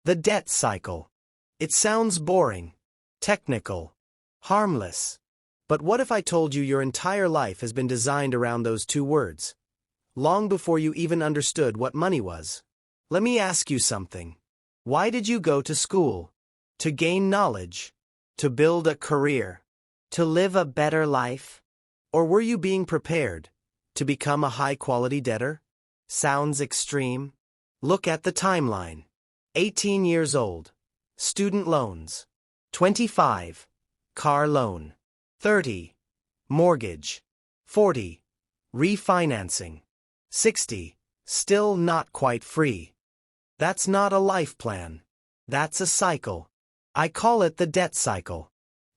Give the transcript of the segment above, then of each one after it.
The debt cycle. It sounds boring, technical, harmless. But what if I told you your entire life has been designed around those two words? Long before you even understood what money was. Let me ask you something. Why did you go to school? To gain knowledge? To build a career? To live a better life? Or were you being prepared to become a high-quality debtor? Sounds extreme? Look at the timeline. 18 years old. Student loans. 25. Car loan. 30. Mortgage. 40. Refinancing. 60. Still not quite free. That's not a life plan. That's a cycle. I call it the debt cycle.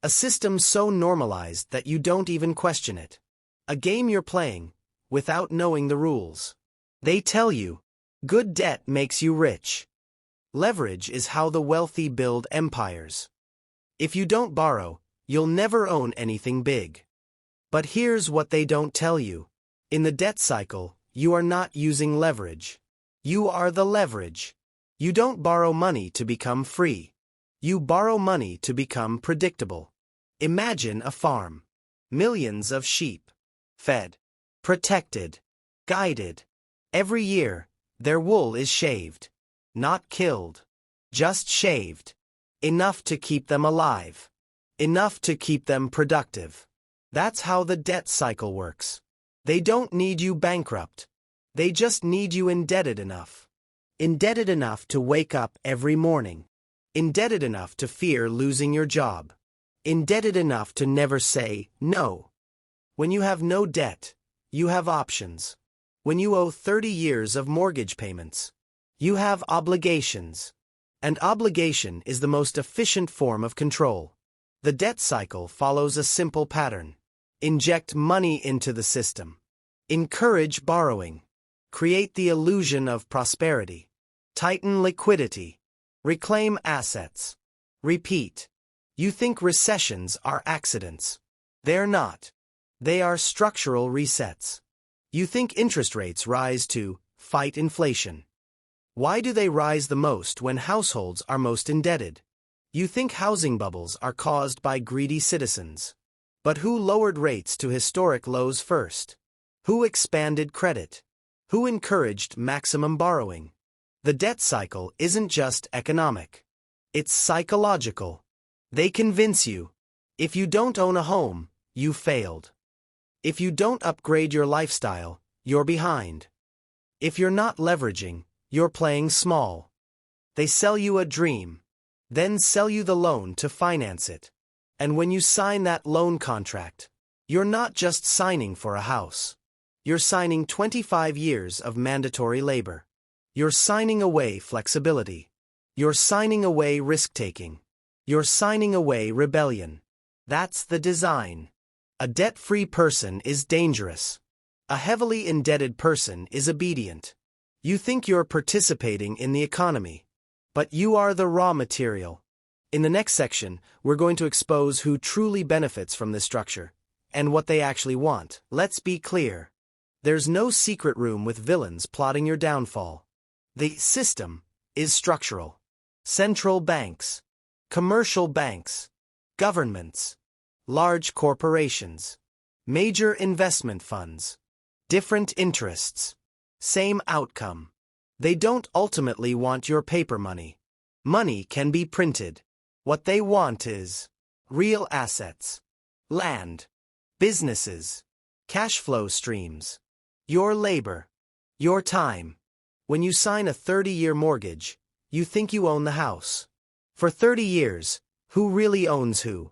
A system so normalized that you don't even question it. A game you're playing without knowing the rules. They tell you, good debt makes you rich. Leverage is how the wealthy build empires. If you don't borrow, you'll never own anything big. But here's what they don't tell you. In the debt cycle, you are not using leverage. You are the leverage. You don't borrow money to become free. You borrow money to become predictable. Imagine a farm. Millions of sheep. Fed. Protected. Guided. Every year, their wool is shaved. Not killed. Just shaved. Enough to keep them alive. Enough to keep them productive. That's how the debt cycle works. They don't need you bankrupt. They just need you indebted enough. Indebted enough to wake up every morning. Indebted enough to fear losing your job. Indebted enough to never say no. When you have no debt, you have options. When you owe 30 years of mortgage payments, you have obligations. And obligation is the most efficient form of control. The debt cycle follows a simple pattern. Inject money into the system. Encourage borrowing. Create the illusion of prosperity. Tighten liquidity. Reclaim assets. Repeat. You think recessions are accidents. They're not. They are structural resets. You think interest rates rise to fight inflation. Why do they rise the most when households are most indebted? You think housing bubbles are caused by greedy citizens. But who lowered rates to historic lows first? Who expanded credit? Who encouraged maximum borrowing? The debt cycle isn't just economic. It's psychological. They convince you, if you don't own a home, you failed. If you don't upgrade your lifestyle, you're behind. If you're not leveraging, you're playing small. They sell you a dream, then sell you the loan to finance it. And when you sign that loan contract, you're not just signing for a house. You're signing 25 years of mandatory labor. You're signing away flexibility. You're signing away risk-taking. You're signing away rebellion. That's the design. A debt-free person is dangerous. A heavily indebted person is obedient. You think you're participating in the economy, but you are the raw material. In the next section, we're going to expose who truly benefits from this structure, and what they actually want. Let's be clear. There's no secret room with villains plotting your downfall. The system is structural. Central banks, commercial banks, governments, large corporations, major investment funds, different interests, same outcome. They don't ultimately want your paper money. Money can be printed. What they want is real assets, land, businesses, cash flow streams, your labor, your time. When you sign a 30-year mortgage, you think you own the house. For 30 years, who really owns who?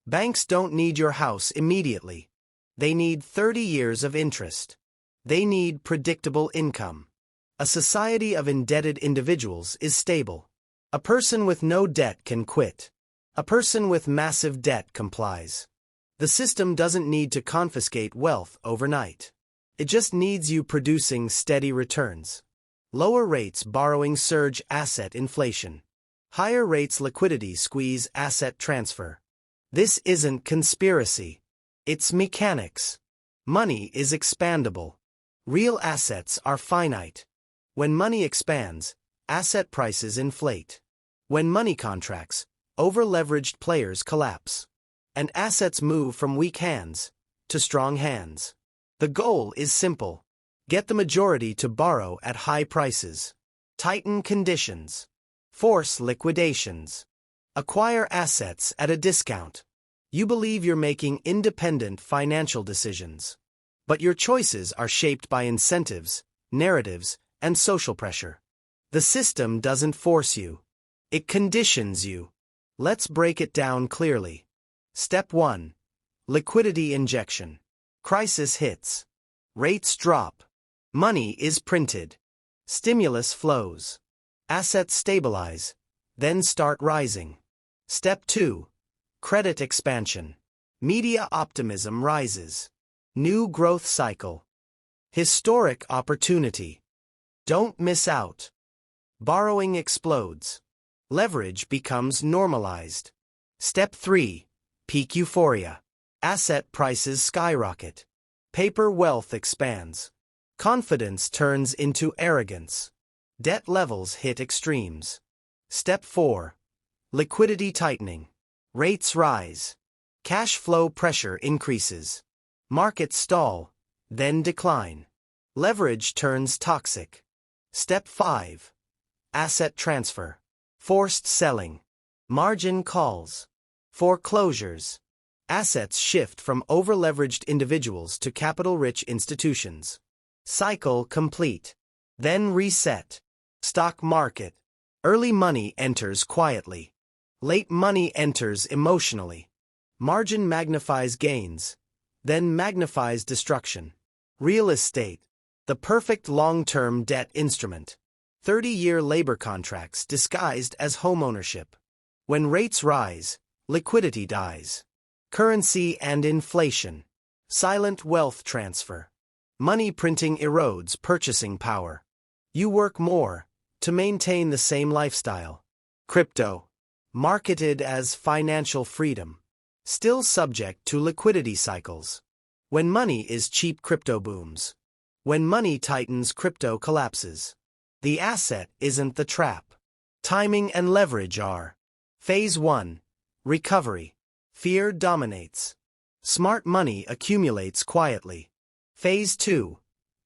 Banks don't need your house immediately. They need 30 years of interest. They need predictable income. A society of indebted individuals is stable. A person with no debt can quit. A person with massive debt complies. The system doesn't need to confiscate wealth overnight. It just needs you producing steady returns. Lower rates borrowing surge asset inflation. Higher rates liquidity squeeze asset transfer. This isn't conspiracy. It's mechanics. Money is expandable. Real assets are finite. When money expands, asset prices inflate. When money contracts, over-leveraged players collapse, and assets move from weak hands to strong hands. The goal is simple. Get the majority to borrow at high prices. Tighten conditions. Force liquidations. Acquire assets at a discount. You believe you're making independent financial decisions. But your choices are shaped by incentives, narratives, and social pressure. The system doesn't force you. It conditions you. Let's break it down clearly. Step 1. Liquidity injection. Crisis hits. Rates drop. Money is printed. Stimulus flows. Assets stabilize, then start rising. Step 2. Credit expansion. Media optimism rises. New growth cycle. Historic opportunity. Don't miss out. Borrowing explodes. Leverage becomes normalized. Step 3. Peak euphoria. Asset prices skyrocket. Paper wealth expands. Confidence turns into arrogance. Debt levels hit extremes. Step 4. Liquidity tightening. Rates rise. Cash flow pressure increases. Markets stall, then decline. Leverage turns toxic. Step 5. Asset transfer. Forced selling. Margin calls. Foreclosures. Assets shift from over-leveraged individuals to capital-rich institutions. Cycle complete. Then reset. Stock market. Early money enters quietly. Late money enters emotionally. Margin magnifies gains, then magnifies destruction. Real estate. The perfect long-term debt instrument. 30-year labor contracts disguised as homeownership. When rates rise, liquidity dies. Currency and inflation. Silent wealth transfer. Money printing erodes purchasing power. You work more to maintain the same lifestyle. Crypto. Marketed as financial freedom. Still subject to liquidity cycles. When money is cheap, crypto booms. When money tightens, crypto collapses. The asset isn't the trap. Timing and leverage are. Phase 1. Recovery. Fear dominates. Smart money accumulates quietly. Phase 2.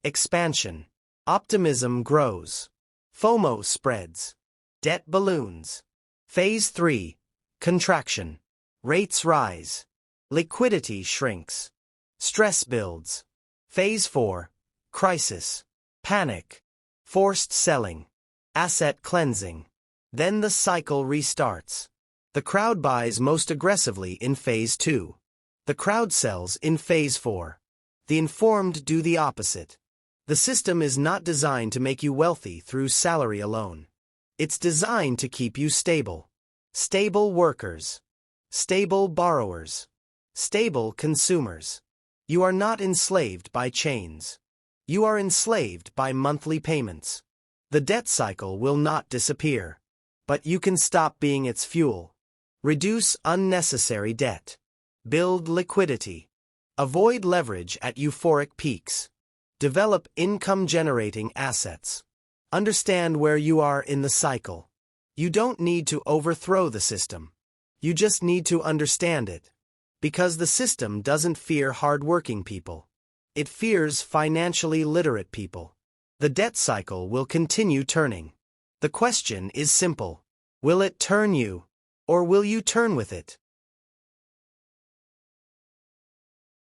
Expansion. Optimism grows. FOMO spreads. Debt balloons. Phase 3. Contraction. Rates rise. Liquidity shrinks. Stress builds. Phase 4. Crisis. Panic. Forced selling. Asset cleansing. Then the cycle restarts. The crowd buys most aggressively in Phase 2. The crowd sells in Phase 4. The informed do the opposite. The system is not designed to make you wealthy through salary alone. It's designed to keep you stable. Stable workers. Stable borrowers. Stable consumers. You are not enslaved by chains. You are enslaved by monthly payments. The debt cycle will not disappear. But you can stop being its fuel. Reduce unnecessary debt. Build liquidity. Avoid leverage at euphoric peaks. Develop income-generating assets. Understand where you are in the cycle. You don't need to overthrow the system. You just need to understand it. Because the system doesn't fear hard-working people. It fears financially literate people. The debt cycle will continue turning. The question is simple. Will it turn you? Or will you turn with it?